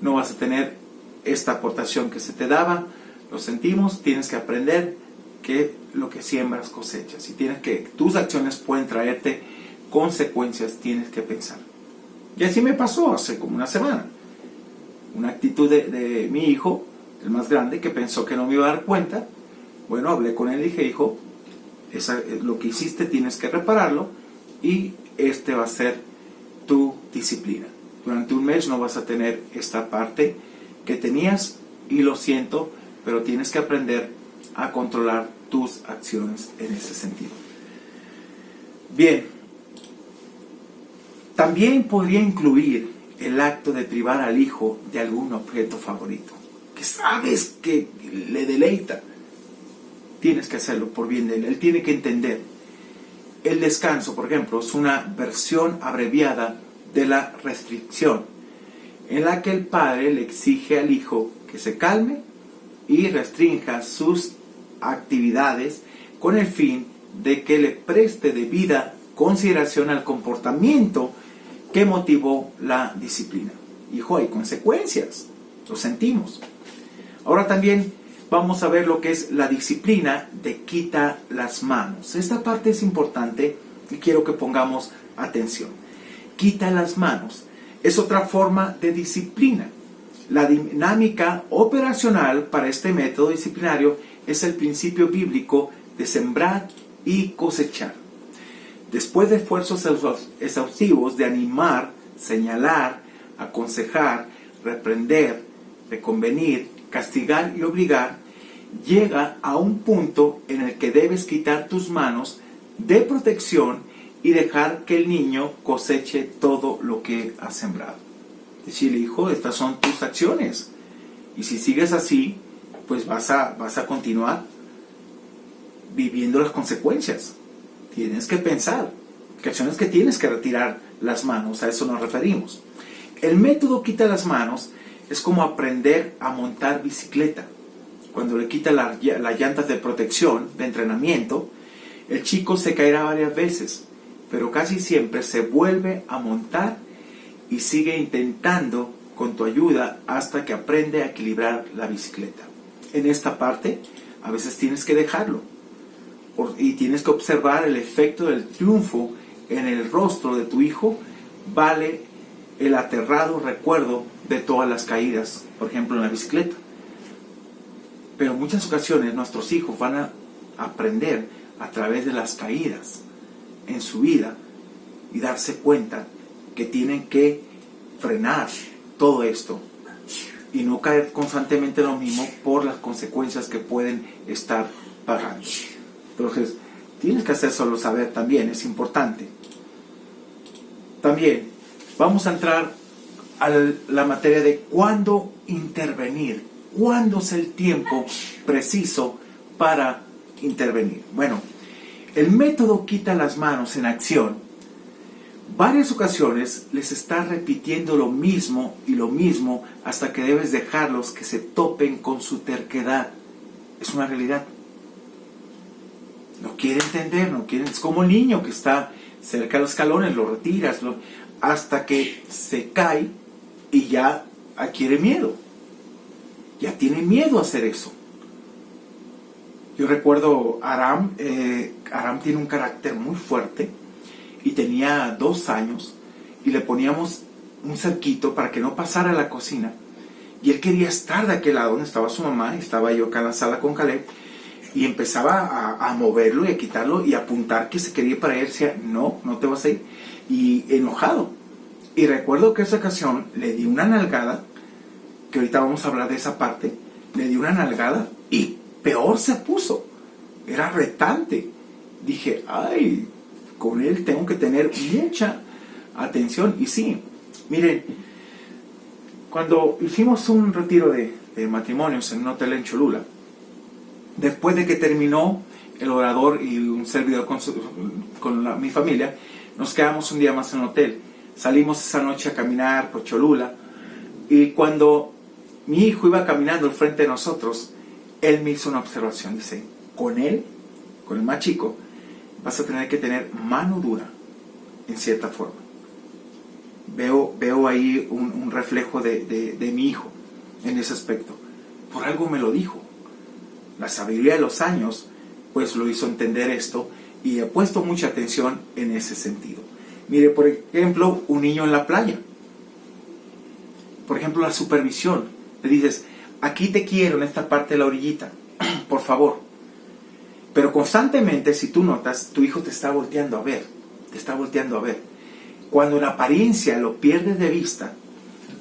No vas a tener esta aportación que se te daba. Lo sentimos, tienes que aprender que lo que siembras cosechas. Y tus acciones pueden traerte consecuencias, tienes que pensar. Y así me pasó hace como una semana. Una actitud de mi hijo, el más grande, que pensó que no me iba a dar cuenta. Bueno, hablé con él y dije, hijo, lo que hiciste tienes que repararlo y este va a ser tu disciplina. Durante un mes no vas a tener esta parte que tenías y lo siento, pero tienes que aprender a controlar tus acciones en ese sentido. Bien, también podría incluir el acto de privar al hijo de algún objeto favorito, que sabes que le deleita. Tienes que hacerlo por bien de él. Él tiene que entender. El descanso, por ejemplo, es una versión abreviada de la restricción, en la que el padre le exige al hijo que se calme y restrinja sus actividades con el fin de que le preste debida consideración al comportamiento que motivó la disciplina. Hijo, hay consecuencias, lo sentimos. Ahora también vamos a ver lo que es la disciplina de quita las manos. Esta parte es importante y quiero que pongamos atención. Quita las manos es otra forma de disciplina. La dinámica operacional para este método disciplinario es el principio bíblico de sembrar y cosechar. Después de esfuerzos exhaustivos de animar, señalar, aconsejar, reprender, reconvenir, castigar y obligar, llega a un punto en el que debes quitar tus manos de protección y dejar que el niño coseche todo lo que ha sembrado. Decirle, hijo, estas son tus acciones. Y si sigues así, pues vas a continuar viviendo las consecuencias. Tienes que pensar que acciones que tienes que retirar las manos, a eso nos referimos. El método quita las manos es como aprender a montar bicicleta. Cuando le quita las llantas de protección, de entrenamiento, el chico se caerá varias veces, pero casi siempre se vuelve a montar y sigue intentando con tu ayuda hasta que aprende a equilibrar la bicicleta. En esta parte, a veces tienes que dejarlo y tienes que observar el efecto del triunfo en el rostro de tu hijo. Vale el aterrado recuerdo de todas las caídas, por ejemplo en la bicicleta. Pero en muchas ocasiones nuestros hijos van a aprender a través de las caídas en su vida y darse cuenta que tienen que frenar todo esto y no caer constantemente en lo mismo por las consecuencias que pueden estar pagando. Entonces, tienes que hacérselo saber también, es importante. También vamos a entrar a la materia de cuándo intervenir, cuándo es el tiempo preciso para intervenir. Bueno, el método quita las manos en acción. Varias ocasiones les está repitiendo lo mismo y lo mismo hasta que debes dejarlos que se topen con su terquedad. Es una realidad. No quiere entender, no quiere. Es como el niño que está cerca de los escalones, lo retiras hasta que se cae y ya adquiere miedo. Ya tiene miedo a hacer eso. Yo recuerdo Aram tiene un carácter muy fuerte y tenía 2 años y le poníamos un cerquito para que no pasara a la cocina y él quería estar de aquel lado donde estaba su mamá y estaba yo acá en la sala con Caleb y empezaba a moverlo y a quitarlo y a apuntar que se quería ir para él. Decía, no te vas a ir, y enojado. Y recuerdo que esa ocasión le di una nalgada, que ahorita vamos a hablar de esa parte. Le di una nalgada y peor se puso, era retante. Dije, ay, con él tengo que tener mucha atención. Y sí, miren, cuando hicimos un retiro de matrimonios en un hotel en Cholula, después de que terminó el orador y un servidor con mi familia, nos quedamos un día más en el hotel. Salimos esa noche a caminar por Cholula y cuando mi hijo iba caminando al frente de nosotros, él me hizo una observación. Dice, con el más chico, vas a tener que tener mano dura, en cierta forma. Veo ahí un reflejo de mi hijo en ese aspecto. Por algo me lo dijo. La sabiduría de los años pues lo hizo entender esto y he puesto mucha atención en ese sentido. Mire, por ejemplo, un niño en la playa. Por ejemplo, la supervisión. Le dices, aquí te quiero en esta parte de la orillita, por favor. Pero constantemente, si tú notas, tu hijo te está volteando a ver. Te está volteando a ver. Cuando en apariencia lo pierdes de vista,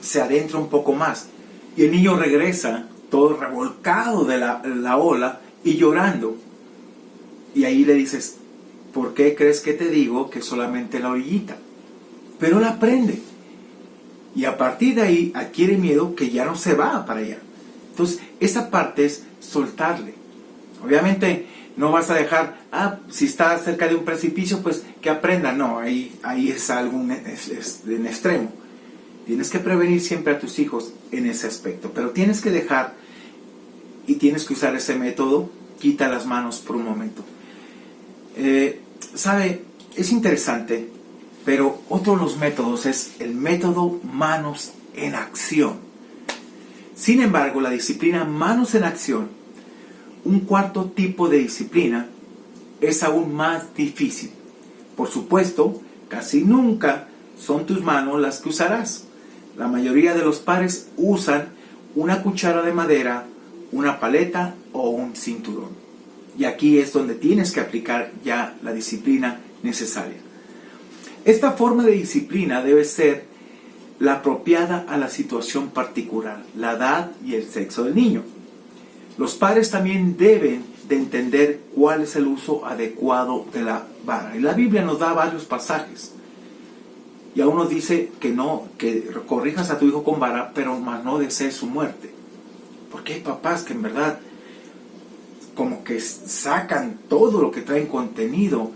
se adentra un poco más. Y el niño regresa todo revolcado de la ola y llorando. Y ahí le dices, ¿por qué crees que te digo que solamente la orillita? Pero él aprende. Y a partir de ahí adquiere miedo que ya no se va para allá. Entonces, esa parte es soltarle. Obviamente, no vas a dejar, si está cerca de un precipicio, pues que aprenda. No, ahí es algo en extremo. Tienes que prevenir siempre a tus hijos en ese aspecto. Pero tienes que dejar y tienes que usar ese método, quita las manos por un momento. ¿Sabe? Es interesante, pero otro de los métodos es el método manos en acción. Sin embargo, la disciplina manos en acción, un cuarto tipo de disciplina, es aún más difícil. Por supuesto, casi nunca son tus manos las que usarás. La mayoría de los padres usan una cuchara de madera, una paleta o un cinturón. Y aquí es donde tienes que aplicar ya la disciplina necesaria. Esta forma de disciplina debe ser la apropiada a la situación particular, la edad y el sexo del niño. Los padres también deben de entender cuál es el uso adecuado de la vara. Y la Biblia nos da varios pasajes. Y a uno dice que no, que corrijas a tu hijo con vara, pero más no desees su muerte. Porque hay papás que en verdad como que sacan todo lo que traen contenido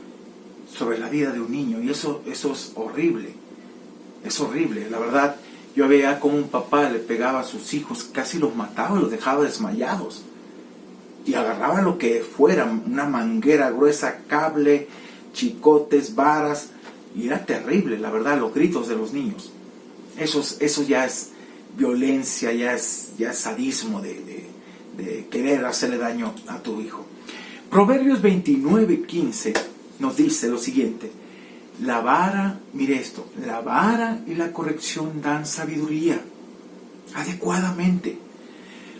sobre la vida de un niño. Y eso es horrible. Es horrible. La verdad, yo veía como un papá le pegaba a sus hijos, casi los mataba, los dejaba desmayados. Y agarraba lo que fuera, una manguera gruesa, cable, chicotes, varas. Y era terrible, la verdad, los gritos de los niños. Eso ya es violencia, ya es sadismo de querer hacerle daño a tu hijo. Proverbios 29:15 nos dice lo siguiente: la vara, mire esto, la vara y la corrección dan sabiduría adecuadamente,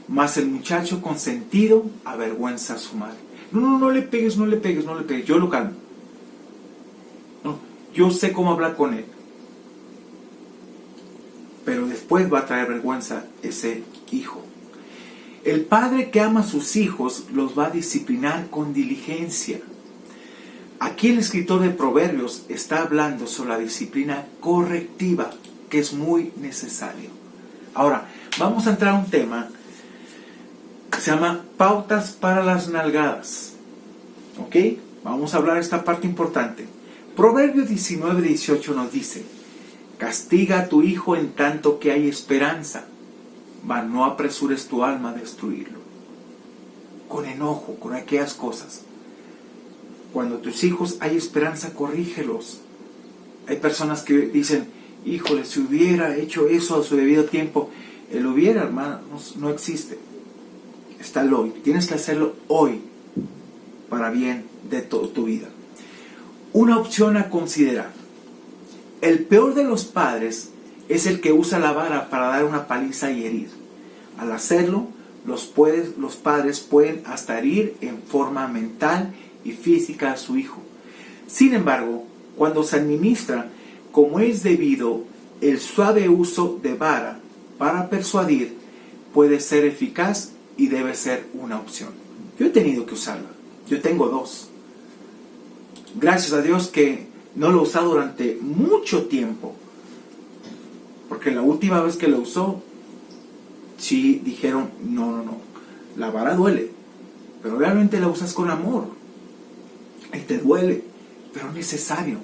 mas el muchacho consentido avergüenza a su madre. No le pegues, no le pegues, no le pegues, yo lo calmo. No, yo sé cómo hablar con él. Pero después va a traer vergüenza ese hijo. El padre que ama a sus hijos los va a disciplinar con diligencia. Aquí el escritor de Proverbios está hablando sobre la disciplina correctiva, que es muy necesario. Ahora, vamos a entrar a un tema que se llama pautas para las nalgadas. ¿Ok? Vamos a hablar de esta parte importante. Proverbios 19:18 nos dice: castiga a tu hijo en tanto que hay esperanza, mas no apresures tu alma a destruirlo. Con enojo, con aquellas cosas. Cuando tus hijos hay esperanza, corrígelos. Hay personas que dicen: híjole, si hubiera hecho eso a su debido tiempo. El hubiera, hermanos, no existe. Está el hoy. Tienes que hacerlo hoy para bien de toda tu vida. Una opción a considerar. El peor de los padres es el que usa la vara para dar una paliza y herir. Al hacerlo, los padres pueden hasta herir en forma mental y física a su hijo. Sin embargo, cuando se administra como es debido, el suave uso de vara para persuadir puede ser eficaz y debe ser una opción. Yo he tenido que usarla. Yo tengo 2. Gracias a Dios que no lo he usado durante mucho tiempo. Porque la última vez que lo usó, sí dijeron: no, la vara duele. Pero realmente la usas con amor. Y te duele, pero es necesario.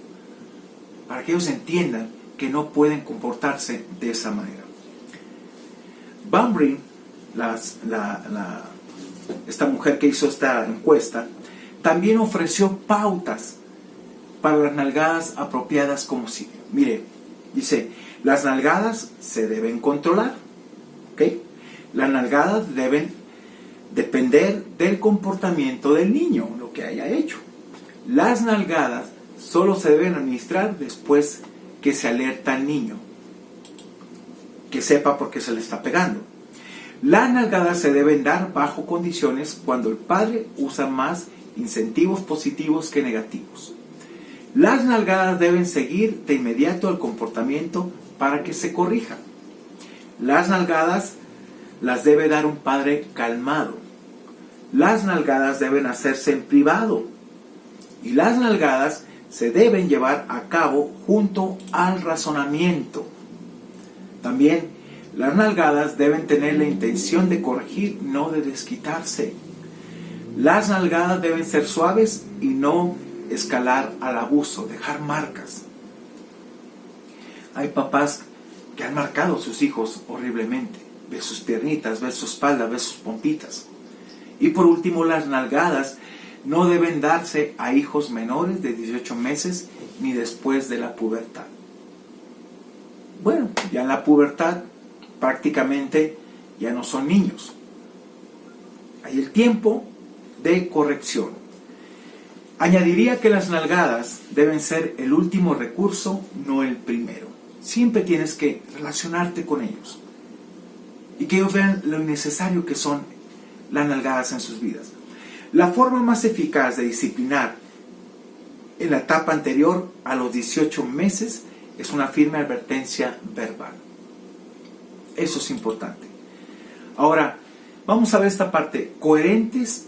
Para que ellos entiendan que no pueden comportarse de esa manera. Van Breen, esta mujer que hizo esta encuesta, también ofreció pautas para las nalgadas apropiadas como sigue. Mire, dice: las nalgadas se deben controlar. ¿Ok? Las nalgadas deben depender del comportamiento del niño. lo que haya hecho. Las nalgadas solo se deben administrar después que se alerta al niño, que sepa por qué se le está pegando. Las nalgadas se deben dar bajo condiciones cuando el padre usa más incentivos positivos que negativos. Las nalgadas deben seguir de inmediato el comportamiento para que se corrija. Las nalgadas las debe dar un padre calmado. Las nalgadas deben hacerse en privado. Y las nalgadas se deben llevar a cabo junto al razonamiento. También las nalgadas deben tener la intención de corregir, no de desquitarse. Las nalgadas deben ser suaves y no escalar al abuso, dejar marcas. Hay papás que han marcado a sus hijos horriblemente. Ve sus piernitas, ve su espalda, ve sus pompitas. Y por último, las nalgadas no deben darse a hijos menores de 18 meses ni después de la pubertad. Bueno, ya en la pubertad prácticamente ya no son niños. Hay el tiempo de corrección. Añadiría que las nalgadas deben ser el último recurso, no el primero. Siempre tienes que relacionarte con ellos y que ellos vean lo innecesario que son las nalgadas en sus vidas. La forma más eficaz de disciplinar en la etapa anterior a los 18 meses es una firme advertencia verbal. Eso es importante. Ahora, vamos a ver esta parte, coherentes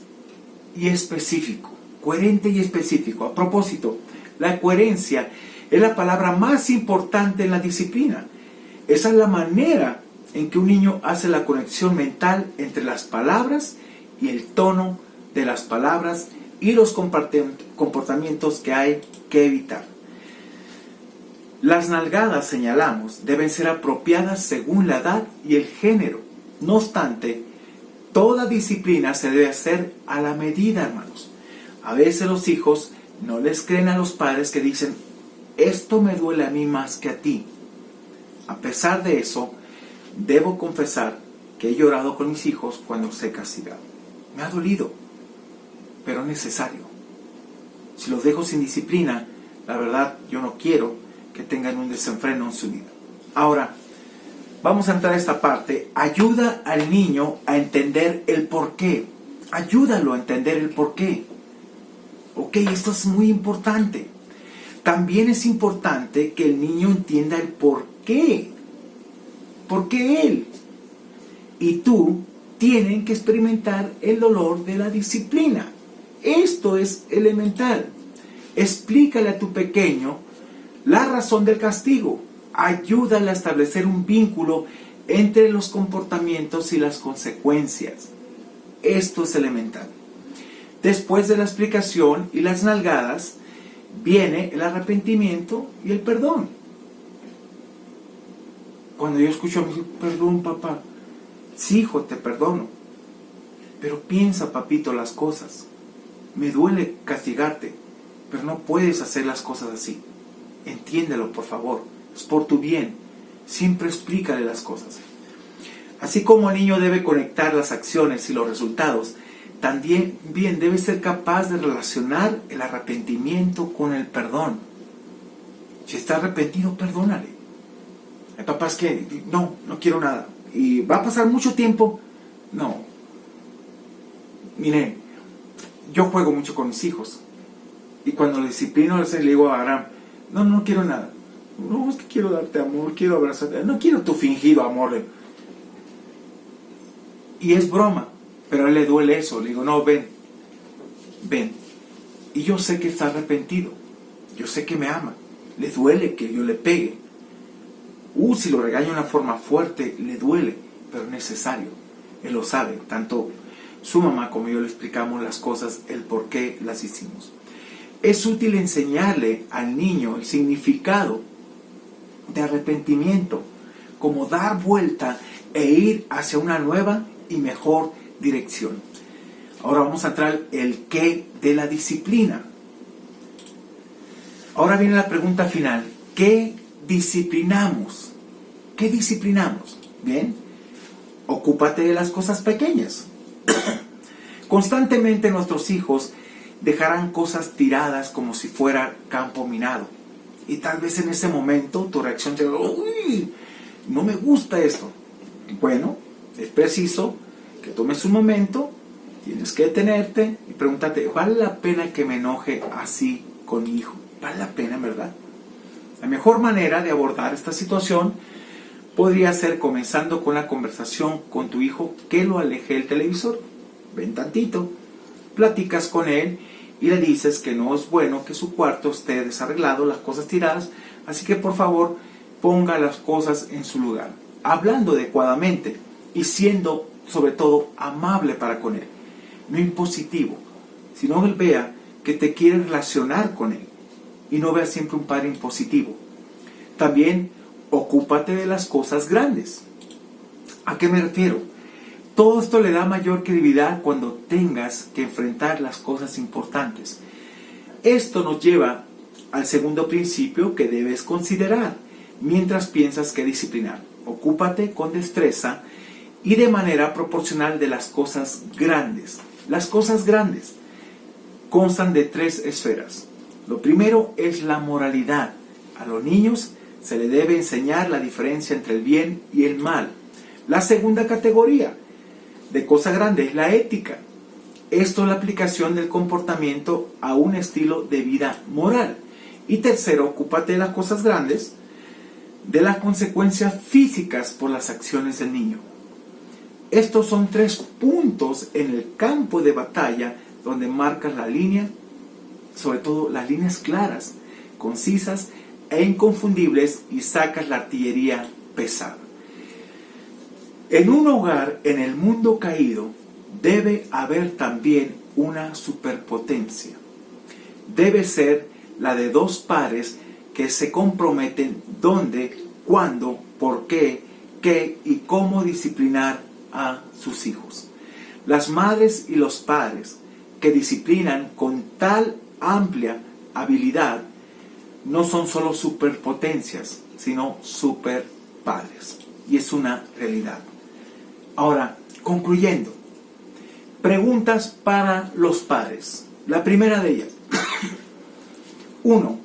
y específico. Coherente y específico. A propósito, la coherencia es la palabra más importante en la disciplina. Esa es la manera en que un niño hace la conexión mental entre las palabras y el tono de las palabras y los comportamientos que hay que evitar. Las nalgadas, señalamos, deben ser apropiadas según la edad y el género. No obstante, toda disciplina se debe hacer a la medida, hermanos. A veces los hijos no les creen a los padres que dicen, esto me duele a mí más que a ti. A pesar de eso, debo confesar que he llorado con mis hijos cuando los he castigado. Me ha dolido, pero es necesario. Si los dejo sin disciplina, la verdad yo no quiero que tengan un desenfreno en su vida. Ahora, vamos a entrar a esta parte. Ayuda al niño a entender el porqué. Ayúdalo a entender el porqué. Ok, esto es muy importante. También es importante que el niño entienda el porqué. ¿Por qué él y tú tienen que experimentar el dolor de la disciplina? Esto es elemental. Explícale a tu pequeño la razón del castigo. Ayúdale a establecer un vínculo entre los comportamientos y las consecuencias. Esto es elemental. Después de la explicación y las nalgadas, viene el arrepentimiento y el perdón. Cuando yo escucho a mi hijo, perdón papá, sí hijo, te perdono, pero piensa papito las cosas. Me duele castigarte, pero no puedes hacer las cosas así. Entiéndelo, por favor, es por tu bien. Siempre explícale las cosas. Así como el niño debe conectar las acciones y los resultados, también debe ser capaz de relacionar el arrepentimiento con el perdón. Si está arrepentido, perdónale. Hay papás que, no quiero nada. Y va a pasar mucho tiempo. No. Miren, yo juego mucho con mis hijos. Y cuando les disciplino, le digo a Aram, no quiero nada. No, es que quiero darte amor, quiero abrazarte. No quiero tu fingido amor. Y es broma. Pero a él le duele eso. Le digo, no, ven. Y yo sé que está arrepentido. Yo sé que me ama. Le duele que yo le pegue. Si lo regaño de una forma fuerte, le duele. Pero es necesario. Él lo sabe. Tanto su mamá como yo le explicamos las cosas, el por qué las hicimos. Es útil enseñarle al niño el significado de arrepentimiento. Como dar vuelta e ir hacia una nueva y mejor dirección. Ahora vamos a entrar el qué de la disciplina. Ahora viene la pregunta final. ¿Qué disciplinamos? ¿Qué disciplinamos? Bien, ocúpate de las cosas pequeñas. Constantemente nuestros hijos dejarán cosas tiradas como si fuera campo minado. Y tal vez en ese momento tu reacción será, uy, no me gusta esto. Bueno, es preciso que tomes un momento, tienes que detenerte y preguntarte, ¿vale la pena que me enoje así con mi hijo? ¿Vale la pena, en verdad? La mejor manera de abordar esta situación podría ser comenzando con la conversación con tu hijo que lo aleje del televisor. Ven tantito, platicas con él y le dices que no es bueno que su cuarto esté desarreglado, las cosas tiradas, así que por favor ponga las cosas en su lugar, hablando adecuadamente y siendo sobre todo amable para con él, no impositivo, sino él vea que te quiere relacionar con él y no vea siempre un padre impositivo. También ocúpate de las cosas grandes. ¿A qué me refiero? Todo esto le da mayor credibilidad cuando tengas que enfrentar las cosas importantes. Esto nos lleva al segundo principio que debes considerar mientras piensas que disciplinar. Ocúpate con destreza y de manera proporcional de las cosas grandes. Las cosas grandes constan de 3 esferas. Lo primero es la moralidad. A los niños se le debe enseñar la diferencia entre el bien y el mal. La segunda categoría de cosa grande es la ética. Esto es la aplicación del comportamiento a un estilo de vida moral. Y tercero, ocúpate de las cosas grandes, de las consecuencias físicas por las acciones del niño. Estos son 3 puntos en el campo de batalla donde marcas la línea, sobre todo las líneas claras, concisas e inconfundibles, y sacas la artillería pesada. En un hogar en el mundo caído debe haber también una superpotencia. Debe ser la de 2 padres que se comprometen dónde, cuándo, por qué y cómo disciplinar a sus hijos. Las madres y los padres que disciplinan con tal amplia habilidad no son solo superpotencias, sino superpadres. Y es una realidad. Ahora, concluyendo, preguntas para los padres. La primera de ellas. 1.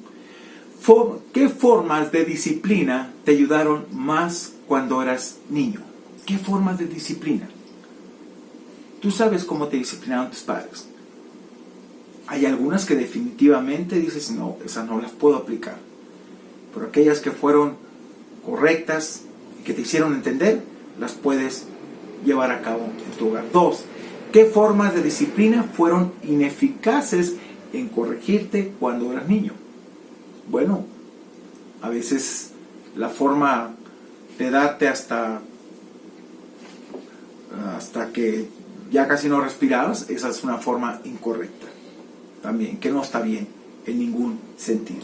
¿Qué formas de disciplina te ayudaron más cuando eras niño? ¿Qué formas de disciplina? Tú sabes cómo te disciplinaron tus padres. Hay algunas que definitivamente dices, no, esas no las puedo aplicar. Pero aquellas que fueron correctas y que te hicieron entender, las puedes llevar a cabo en tu hogar. 2. ¿Qué formas de disciplina fueron ineficaces en corregirte cuando eras niño? Bueno, a veces la forma de darte hasta que ya casi no respirabas, esa es una forma incorrecta también, que no está bien en ningún sentido.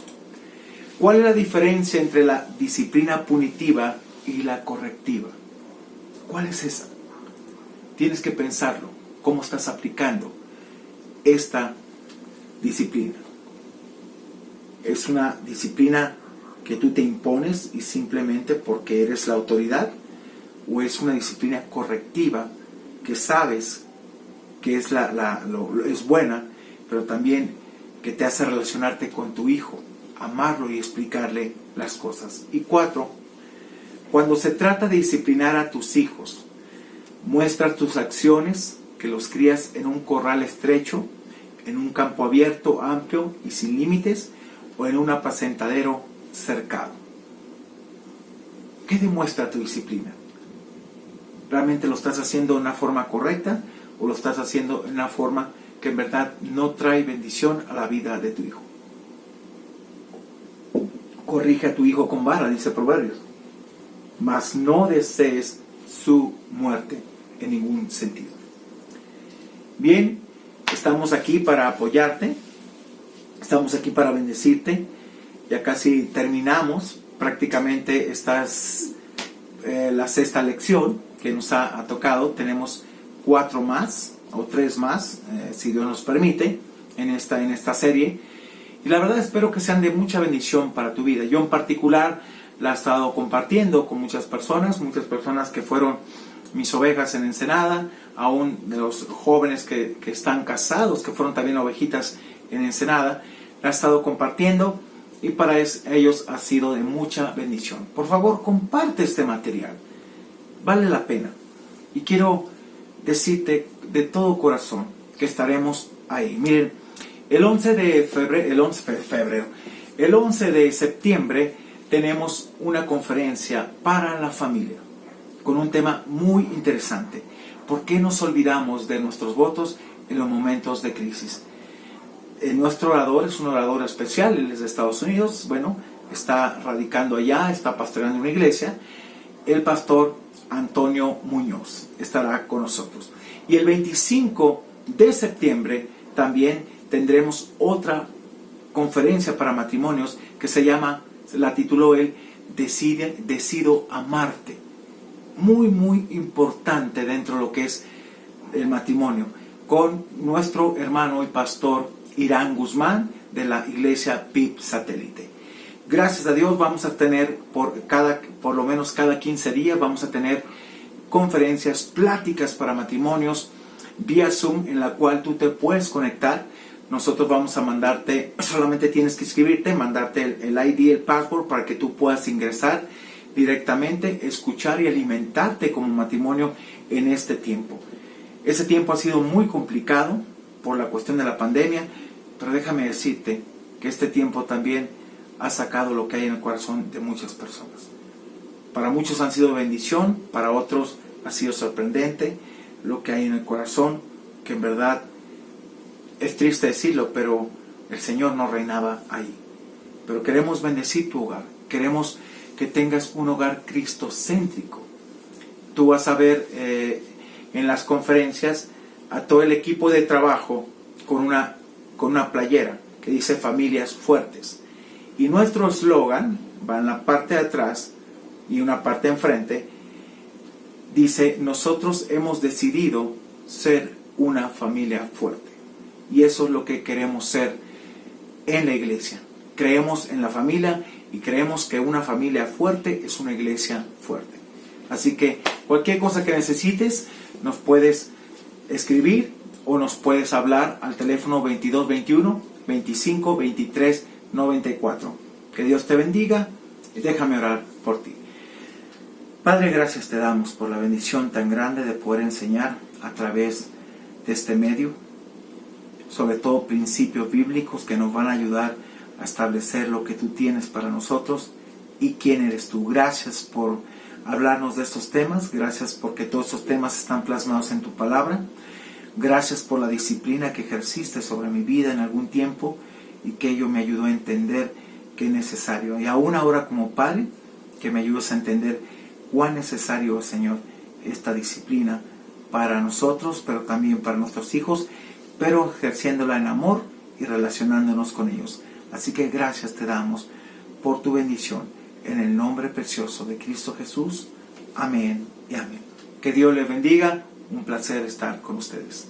¿Cuál es la diferencia entre la disciplina punitiva y la correctiva? ¿Cuál es esa? Tienes que pensarlo, cómo estás aplicando esta disciplina. ¿Es una disciplina que tú te impones y simplemente porque eres la autoridad? ¿O es una disciplina correctiva que sabes que es es buena, pero también que te hace relacionarte con tu hijo, amarlo y explicarle las cosas? Y 4, cuando se trata de disciplinar a tus hijos, muestras tus acciones, que los crías en un corral estrecho, en un campo abierto, amplio y sin límites, o en un apacentadero cercado. ¿Qué demuestra tu disciplina? ¿Realmente lo estás haciendo de una forma correcta o lo estás haciendo de una forma que en verdad no trae bendición a la vida de tu hijo? Corrige a tu hijo con vara, dice Proverbios, mas no desees su muerte en ningún sentido. Bien, estamos aquí para apoyarte, estamos aquí para bendecirte. Ya casi terminamos, prácticamente esta es la 6ª lección que nos ha tocado. Tenemos 4 más o 3 más, si Dios nos permite, en esta serie. Y la verdad espero que sean de mucha bendición para tu vida. Yo en particular la he estado compartiendo con muchas personas que fueron mis ovejas en Ensenada, aún de los jóvenes que están casados, que fueron también ovejitas en Ensenada, la ha estado compartiendo y para ellos ha sido de mucha bendición. Por favor, comparte este material, vale la pena. Y quiero decirte de todo corazón que estaremos ahí. Miren, el 11 de septiembre tenemos una conferencia para la familia con un tema muy interesante. ¿Por qué nos olvidamos de nuestros votos en los momentos de crisis? Nuestro orador es un orador especial, él es de Estados Unidos, bueno, está radicando allá, está pastoreando una iglesia. El pastor Antonio Muñoz estará con nosotros. Y el 25 de septiembre también tendremos otra conferencia para matrimonios que la tituló él, Decido amarte. Muy, muy importante dentro de lo que es el matrimonio, con nuestro hermano y pastor Irán Guzmán de la iglesia PIB Satélite. Gracias a Dios vamos a tener por lo menos cada 15 días vamos a tener conferencias, pláticas para matrimonios vía Zoom, en la cual tú te puedes conectar. Nosotros vamos a mandarte, solamente tienes que inscribirte, mandarte el ID, el password, para que tú puedas ingresar directamente, escuchar y alimentarte como matrimonio en este tiempo. Ese tiempo ha sido muy complicado por la cuestión de la pandemia, pero déjame decirte que este tiempo también ha sacado lo que hay en el corazón de muchas personas. Para muchos han sido bendición, para otros ha sido sorprendente lo que hay en el corazón, que en verdad es triste decirlo, pero el Señor no reinaba ahí. Pero queremos bendecir tu hogar, queremos que tengas un hogar cristocéntrico. Tú vas a ver en las conferencias a todo el equipo de trabajo con una playera que dice familias fuertes. Y nuestro eslogan va en la parte de atrás y una parte enfrente, dice: nosotros hemos decidido ser una familia fuerte. Y eso es lo que queremos ser en la iglesia. Creemos en la familia y creemos que una familia fuerte es una iglesia fuerte. Así que cualquier cosa que necesites, nos puedes escribir o nos puedes hablar al teléfono 2221 25 23 94. Que Dios te bendiga y déjame orar por ti. Padre, gracias te damos por la bendición tan grande de poder enseñar a través de este medio, sobre todo principios bíblicos que nos van a ayudar a establecer lo que tú tienes para nosotros y quién eres tú. Gracias por hablarnos de estos temas, gracias porque todos estos temas están plasmados en tu palabra. Gracias por la disciplina que ejerciste sobre mi vida en algún tiempo y que ello me ayudó a entender que es necesario. Y aún ahora como Padre, que me ayudes a entender cuán necesario es, Señor, esta disciplina para nosotros, pero también para nuestros hijos, pero ejerciéndola en amor y relacionándonos con ellos. Así que gracias te damos por tu bendición, en el nombre precioso de Cristo Jesús. Amén y amén. Que Dios les bendiga. Un placer estar con ustedes.